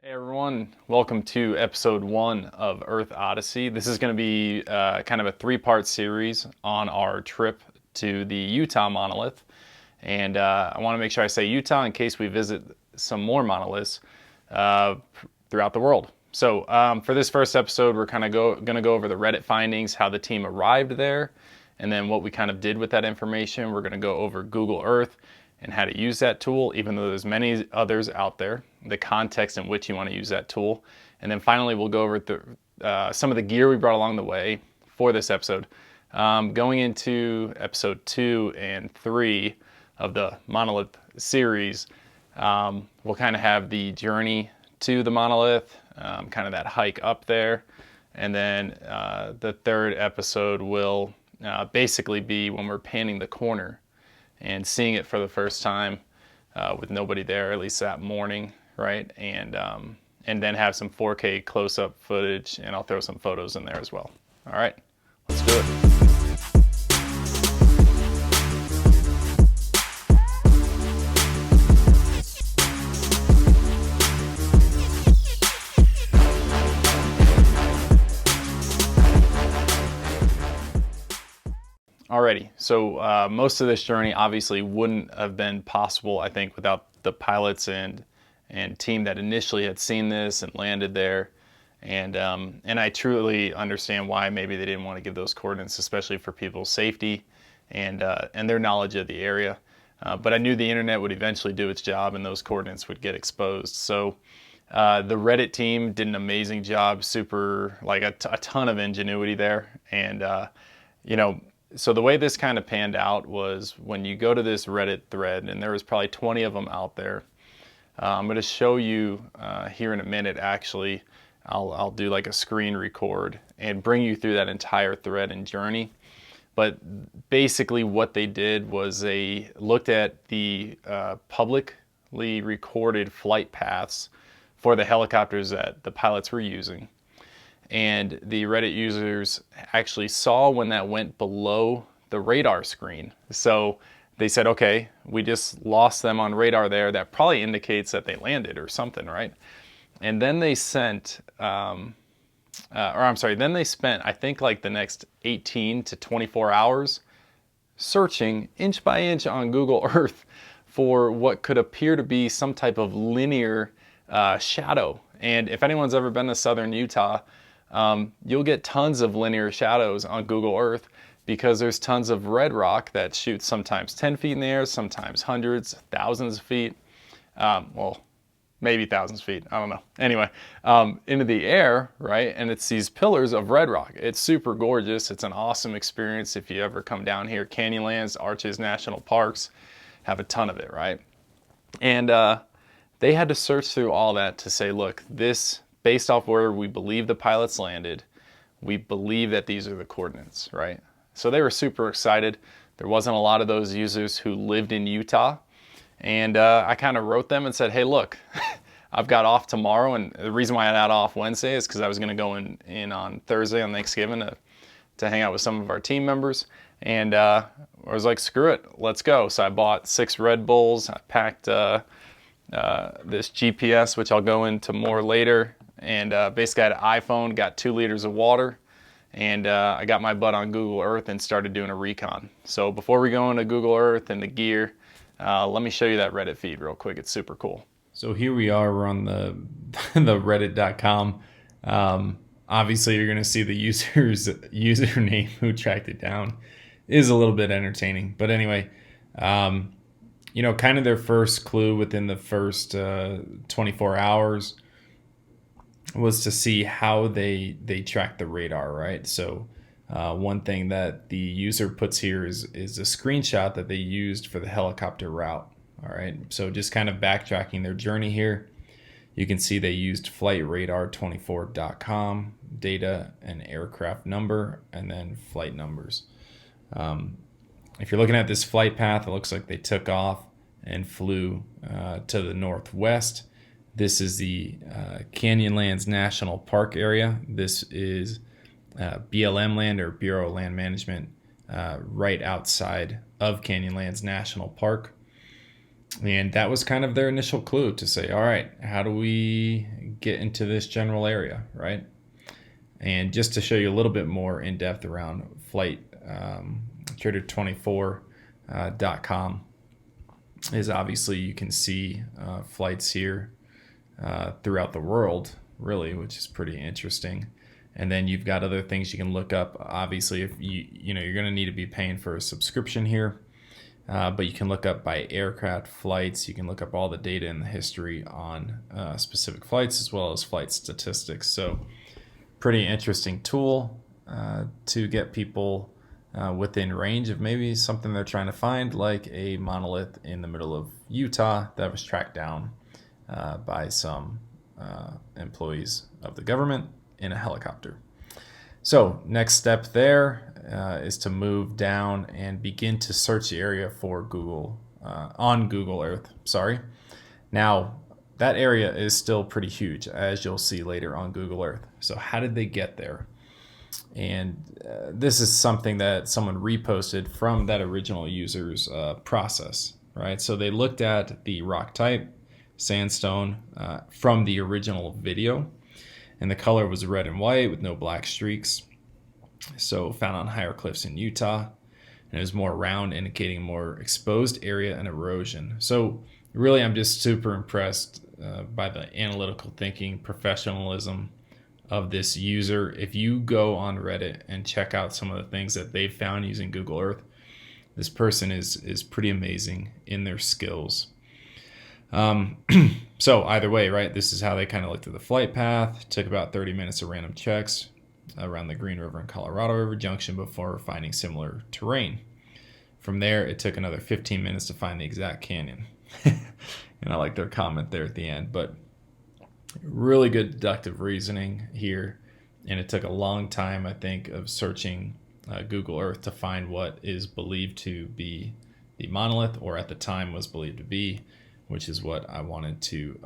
Hey everyone, welcome to episode 1 of Earth Odyssey. This is going to be kind of a 3-part series on our trip to the Utah Monolith. And I want to make sure I say Utah in case we visit some more monoliths throughout the world. So for this first episode, we're kind of going to go over the Reddit findings, how the team arrived there, and then what we kind of did with that information. We're going to go over Google Earth and how to use that tool, even though there's many others out there, the context in which you want to use that tool. And then finally, we'll go over some of the gear we brought along the way for this episode. Going into episode 2 and 3 of the Monolith series, we'll kind of have the journey to the Monolith, kind of that hike up there. And then the third episode will basically be when we're panning the corner and seeing it for the first time with nobody there, at least that morning, right? And then have some 4K close-up footage, and I'll throw some photos in there as well. All right, let's do it. Alrighty, so most of this journey obviously wouldn't have been possible, I think, without the pilots and team that initially had seen this and landed there. And I truly understand why maybe they didn't want to give those coordinates, especially for people's safety and their knowledge of the area. But I knew the internet would eventually do its job and those coordinates would get exposed. So the Reddit team did an amazing job, super, like a ton of ingenuity there. And, so the way this kind of panned out was when you go to this Reddit thread, and there was probably 20 of them out there. I'm going to show you here in a minute, actually. I'll do like a screen record and bring you through that entire thread and journey. But basically what they did was they looked at the publicly recorded flight paths for the helicopters that the pilots were using. And the Reddit users actually saw when that went below the radar screen. So they said, okay, we just lost them on radar there. That probably indicates that they landed or something, right? And then they sent, then they spent, I think, like the next 18 to 24 hours searching inch by inch on Google Earth for what could appear to be some type of linear shadow. And if anyone's ever been to southern Utah, you'll get tons of linear shadows on Google Earth because there's tons of red rock that shoots sometimes 10 feet in the air, sometimes hundreds, thousands of feet. Well, maybe thousands of feet, I don't know. Anyway, into the air, right? And it's these pillars of red rock. It's super gorgeous. It's an awesome experience if you ever come down here. Canyonlands, Arches National Parks have a ton of it, right? And they had to search through all that to say, look, this, based off where we believe the pilots landed, we believe that these are the coordinates, right? So they were super excited. There wasn't a lot of those users who lived in Utah. And I kind of wrote them and said, hey, look, I've got off tomorrow. And the reason why I had off Wednesday is because I was going to go in on Thursday on Thanksgiving to hang out with some of our team members. And I was like, screw it, let's go. So I bought 6 Red Bulls. I packed this GPS, which I'll go into more later. And basically I had an iPhone, got 2 liters of water, and I got my butt on Google Earth and started doing a recon. So before we go into Google Earth and the gear, let me show you that Reddit feed real quick. It's super cool. So here we are, we're on the reddit.com. Obviously you're going to see the user's username who tracked it down. It is a little bit entertaining. But anyway, kind of their first clue within the first 24 hours was to see how they track the radar, right? So one thing that the user puts here is a screenshot that they used for the helicopter route. All right, so just kind of backtracking their journey here, you can see they used flightradar24.com data and aircraft number and then flight numbers. If you're looking at this flight path, it looks like they took off and flew to the northwest. This is the Canyonlands National Park area. This is BLM land, or Bureau of Land Management, right outside of Canyonlands National Park. And that was kind of their initial clue to say, all right, how do we get into this general area, right? And just to show you a little bit more in depth around flight, trader24.com is obviously you can see flights here throughout the world, really, which is pretty interesting. And then you've got other things you can look up. Obviously, if you know you're going to need to be paying for a subscription here, but you can look up by aircraft flights. You can look up all the data and the history on specific flights as well as flight statistics. So pretty interesting tool to get people within range of maybe something they're trying to find, like a monolith in the middle of Utah that was tracked down by some employees of the government in a helicopter. So next step there is to move down and begin to search the area for Google on Google Earth. Now that area is still pretty huge, as you'll see later on Google Earth. So how did they get there? And this is something that someone reposted from that original user's process, right? So they looked at the rock type, sandstone, from the original video, and the color was red and white with no black streaks. So found on higher cliffs in Utah, and it was more round, indicating more exposed area and erosion. So really, I'm just super impressed by the analytical thinking, professionalism of this user. If you go on Reddit and check out some of the things that they've found using Google Earth, this person is pretty amazing in their skills. So either way, right, this is how they kind of looked at the flight path. Took about 30 minutes of random checks around the Green River and Colorado River Junction before finding similar terrain. From there, it took another 15 minutes to find the exact canyon. And I like their comment there at the end, but really good deductive reasoning here. And it took a long time, I think, of searching Google Earth to find what is believed to be the monolith, or at the time was believed to be, which is what I wanted to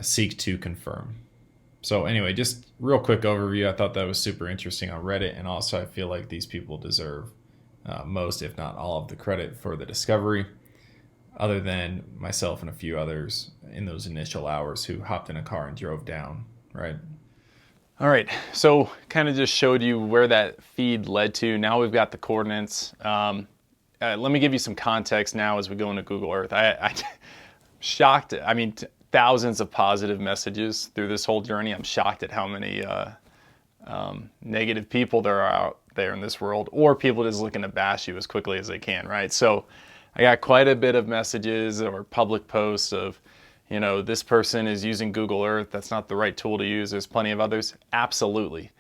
seek to confirm. So anyway, just real quick overview. I thought that was super interesting on Reddit, and also I feel like these people deserve most, if not all, of the credit for the discovery, other than myself and a few others in those initial hours who hopped in a car and drove down, right? All right, so kind of just showed you where that feed led to. Now we've got the coordinates. Let me give you some context now as we go into Google Earth. I'm shocked. I mean, thousands of positive messages through this whole journey. I'm shocked at how many negative people there are out there in this world, or people just looking to bash you as quickly as they can, right? So I got quite a bit of messages or public posts of, you know, this person is using Google Earth. That's not the right tool to use. There's plenty of others. Absolutely.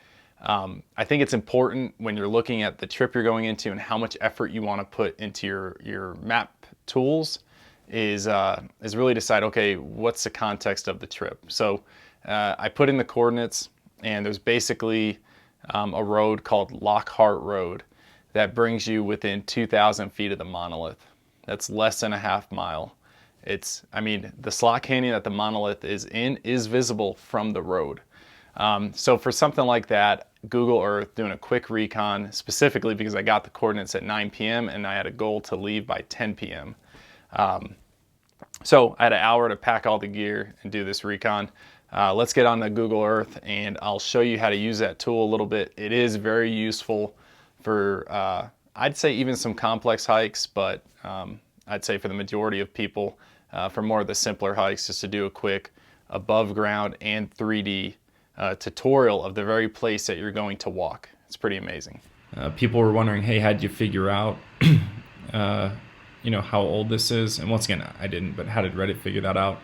I think it's important when you're looking at the trip you're going into and how much effort you want to put into your map tools is really decide, okay, what's the context of the trip? So I put in the coordinates, and there's basically a road called Lockhart Road that brings you within 2,000 feet of the monolith. That's less than a half mile. The slot canyon that the monolith is in is visible from the road. So for something like that, Google Earth, doing a quick recon, specifically because I got the coordinates at 9 p.m. and I had a goal to leave by 10 p.m. So I had an hour to pack all the gear and do this recon. Let's get on to Google Earth, and I'll show you how to use that tool a little bit. It is very useful for, I'd say, even some complex hikes, but I'd say for the majority of people, for more of the simpler hikes, just to do a quick above ground and 3D tutorial of the very place that you're going to walk. It's pretty amazing. People were wondering, hey, how'd you figure out how old this is? And once again, I didn't, but how did Reddit figure that out?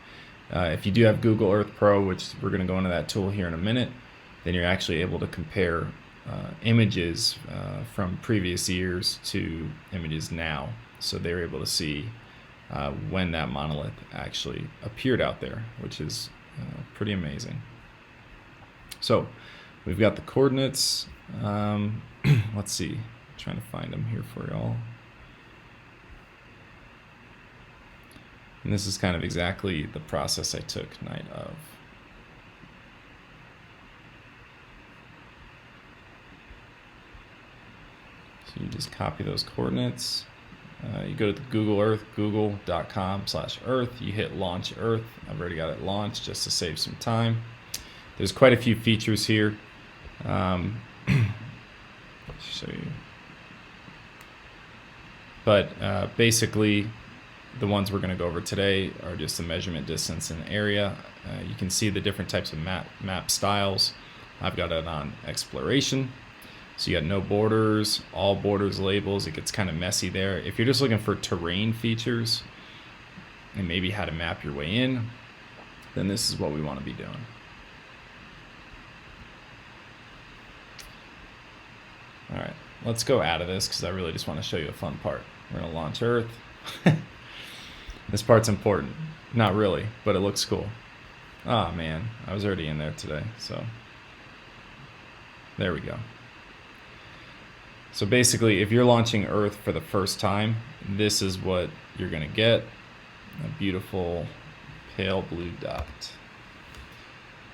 If you do have Google Earth Pro, which we're going to go into that tool here in a minute, then you're actually able to compare images from previous years to images now. So they're able to see when that monolith actually appeared out there, which is pretty amazing. So we've got the coordinates. Let's see, I'm trying to find them here for y'all. And this is kind of exactly the process I took night of. So you just copy those coordinates You go to Google Earth, google.com/Earth. You hit Launch Earth. I've already got it launched just to save some time. There's quite a few features here. Show you. But basically, the ones we're going to go over today are just the measurement distance and area. You can see the different types of map styles. I've got it on exploration. So you got no borders, all borders labels. It gets kind of messy there. If you're just looking for terrain features and maybe how to map your way in, then this is what we want to be doing. All right, let's go out of this because I really just want to show you a fun part. We're going to launch Earth. This part's important. Not really, but it looks cool. Oh man, I was already in there today, so there we go. So basically, if you're launching Earth for the first time, this is what you're going to get. A beautiful pale blue dot.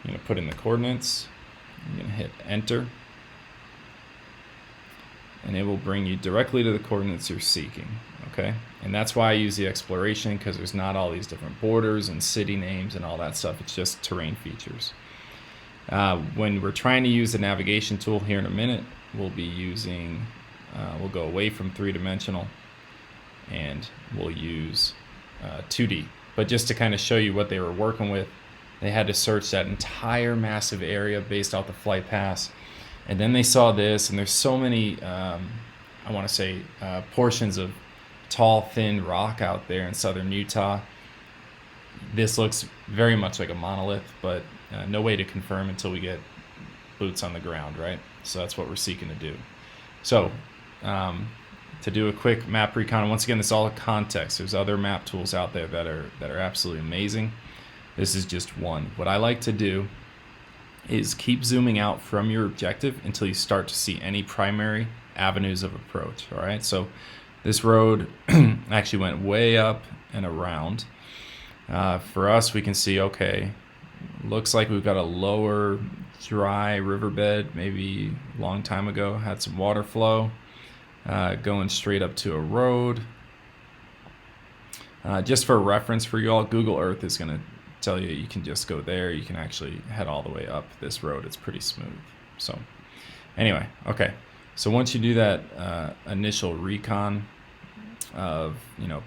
You're going to put in the coordinates. You're going to hit enter. And it will bring you directly to the coordinates you're seeking. Okay? And that's why I use the exploration, because there's not all these different borders and city names and all that stuff. It's just terrain features. When we're trying to use the navigation tool here in a minute, we'll be using, we'll go away from three-dimensional and we'll use 2D. But just to kind of show you what they were working with, they had to search that entire massive area based off the flight paths. And then they saw this, and there's so many, I want to say, portions of tall, thin rock out there in southern Utah. This looks very much like a monolith, but no way to confirm until we get boots on the ground, right? So that's what we're seeking to do. So to do a quick map recon, once again, this is all context. There's other map tools out there that are absolutely amazing. This is just one. What I like to do is keep zooming out from your objective until you start to see any primary avenues of approach, all right? So this road actually went way up and around. For us, we can see, okay, looks like we've got a lower dry riverbed, maybe a long time ago, had some water flow, going straight up to a road. Just for reference for you all, Google Earth is going to tell you can just go there. You can actually head all the way up this road. It's pretty smooth. So anyway, okay. So once you do that initial recon of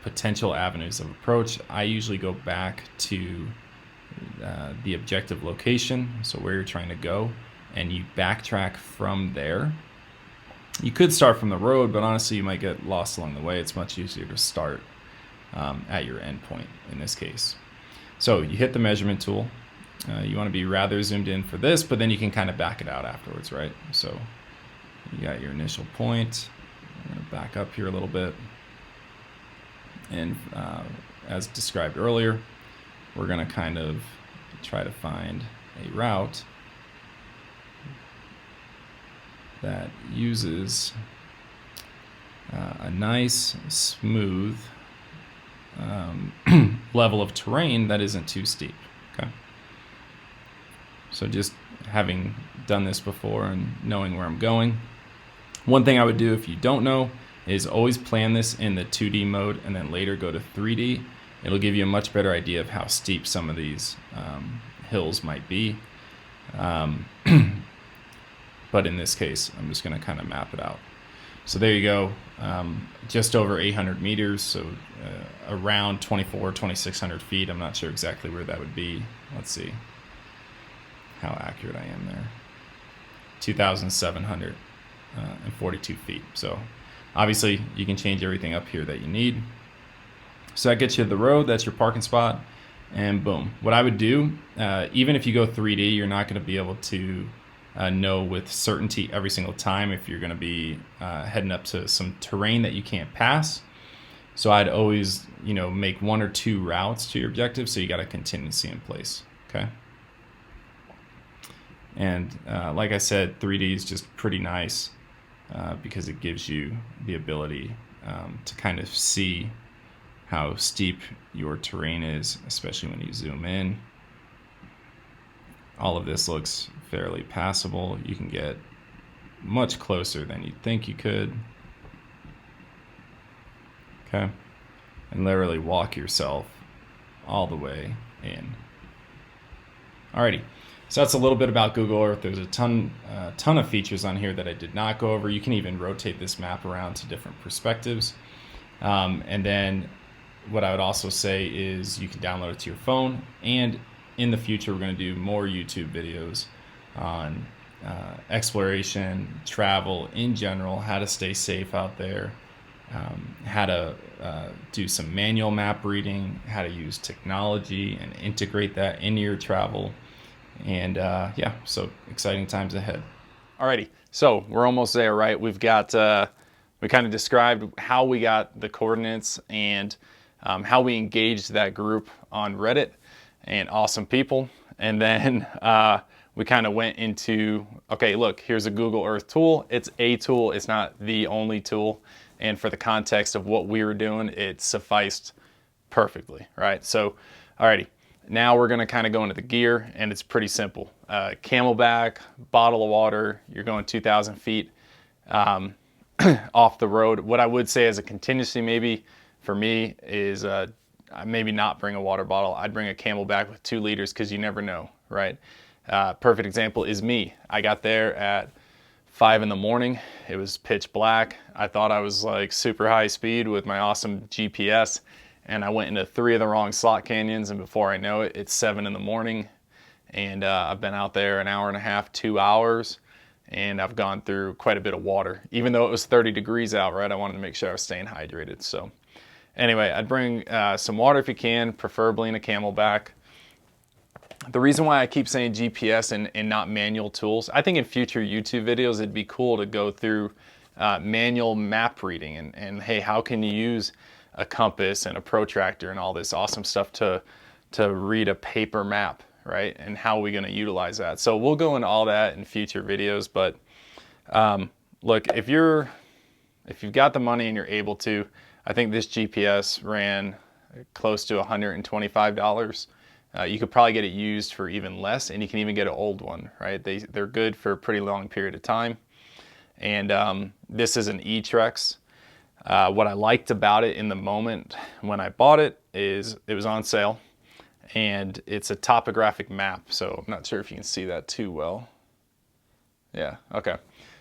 potential avenues of approach, I usually go back to the objective location, so where you're trying to go, and you backtrack from there. You could start from the road, but honestly you might get lost along the way. It's much easier to start at your endpoint in this case. So you hit the measurement tool. You want to be rather zoomed in for this, but then you can kind of back it out afterwards, right? So you got your initial point. I'm going to back up here a little bit. And as described earlier, we're going to kind of try to find a route that uses a nice, smooth level of terrain that isn't too steep. Okay. So just having done this before and knowing where I'm going, one thing I would do if you don't know is always plan this in the 2D mode and then later go to 3D. It'll give you a much better idea of how steep some of these hills might be. But in this case, I'm just going to kind of map it out. So there you go, just over 800 meters, so around 2,600 feet. I'm not sure exactly where that would be. Let's see how accurate I am there. 2,742 feet. So obviously you can change everything up here that you need. So that gets you to the road, that's your parking spot, and boom. What I would do, even if you go 3D, you're not going to be able to know with certainty every single time if you're going to be heading up to some terrain that you can't pass. So I'd always, make one or two routes to your objective, so you got a contingency in place, okay? And like I said, 3D is just pretty nice because it gives you the ability to kind of see how steep your terrain is, especially when you zoom in. All of this looks fairly passable. You can get much closer than you'd think you could. Okay. And literally walk yourself all the way in. Alrighty. So that's a little bit about Google Earth. There's a ton of features on here that I did not go over. You can even rotate this map around to different perspectives. And then what I would also say is you can download it to your phone. And in the future, we're going to do more YouTube videos on exploration, travel in general, how to stay safe out there, how to do some manual map reading, how to use technology and integrate that into your travel. And yeah, so exciting times ahead. Alrighty, so we're almost there, right? We've got, we kind of described how we got the coordinates and how we engaged that group on Reddit, and awesome people. And then we kind of went into, okay, look, here's a Google Earth tool. It's a tool, it's not the only tool. And for the context of what we were doing, it sufficed perfectly, right? So, alrighty. Now we're gonna kind of go into the gear, and it's pretty simple. Camelback, bottle of water, you're going 2,000 feet off the road. What I would say as a contingency maybe for me is maybe not bring a water bottle. I'd bring a Camelback with 2 liters because you never know, right? Perfect example is me. I got there at 5 in the morning. It was pitch black. I thought I was like super high speed with my awesome GPS, and I went into 3 of the wrong slot canyons, and before I know it, it's 7 in the morning, and I've been out there an hour and a half, 2 hours, and I've gone through quite a bit of water. Even though it was 30 degrees out, right, I wanted to make sure I was staying hydrated. So anyway, I'd bring some water if you can, preferably in a Camelback. The reason why I keep saying GPS and not manual tools, I think in future YouTube videos it'd be cool to go through manual map reading and hey, how can you use a compass and a protractor and all this awesome stuff to read a paper map, right? And how are we going to utilize that? So we'll go into all that in future videos. But look, if you've got the money and you're able to, I think this GPS ran close to $125. You could probably get it used for even less, and you can even get an old one, right? They're good for a pretty long period of time. And this is an E-Trex. What I liked about it in the moment when I bought it is it was on sale, and it's a topographic map. So I'm not sure if you can see that too well. Yeah, okay.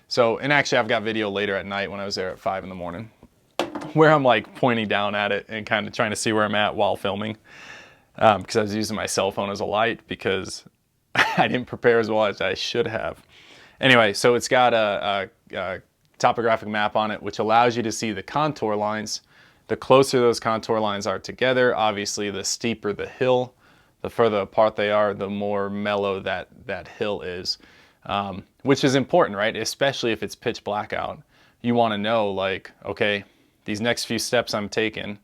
So, and actually I've got video later at night when I was there at 5 in the morning where I'm like pointing down at it and kind of trying to see where I'm at while filming. Because I was using my cell phone as a light because I didn't prepare as well as I should have. Anyway, so it's got a topographic map on it, which allows you to see the contour lines. The closer those contour lines are together, obviously the steeper the hill, the further apart they are, the more mellow that hill is, which is important, right? Especially if it's pitch black out. You want to know, like, okay, these next few steps I'm taking,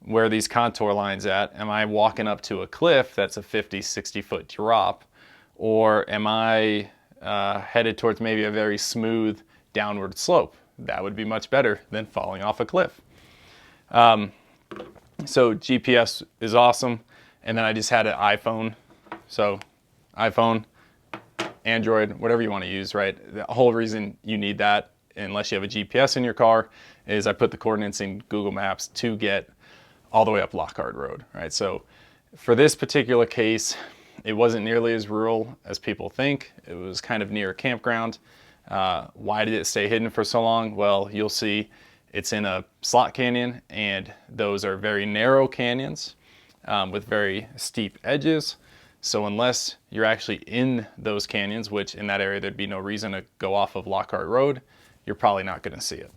where are these contour lines at? Am I walking up to a cliff that's a 50, 60-foot drop? Or am I headed towards maybe a very smooth downward slope? That would be much better than falling off a cliff. So GPS is awesome. And then I just had an iPhone. So iPhone, Android, whatever you want to use, right? The whole reason you need that, unless you have a GPS in your car, is I put the coordinates in Google Maps to get all the way up Lockhart Road, right? So for this particular case, it wasn't nearly as rural as people think. It was kind of near a campground. Why did it stay hidden for so long? Well, you'll see it's in a slot canyon, and those are very narrow canyons with very steep edges. So unless you're actually in those canyons, which in that area there'd be no reason to go off of Lockhart Road, you're probably not going to see it.